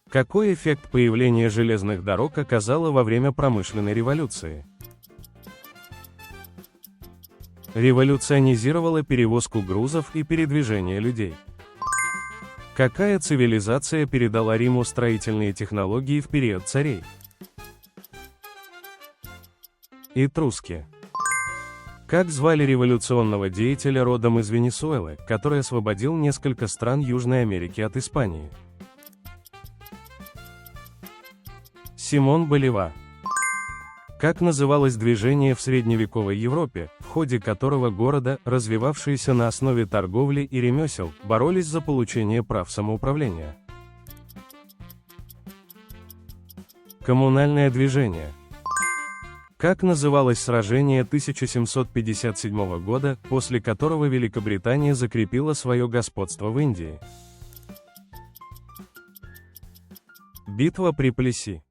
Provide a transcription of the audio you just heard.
Какой эффект появление железных дорог оказало во время промышленной революции? Революционизировала перевозку грузов и передвижение людей. Какая цивилизация передала Риму строительные технологии в период царей? Этруски. Как звали революционного деятеля родом из Венесуэлы, который освободил несколько стран Южной Америки от Испании? Симон Боливар. Как называлось движение в средневековой Европе, в ходе которого города, развивавшиеся на основе торговли и ремесел, боролись за получение прав самоуправления? Коммунальное движение. Как называлось сражение 1757 года, после которого Великобритания закрепила свое господство в Индии? Битва при Плесси.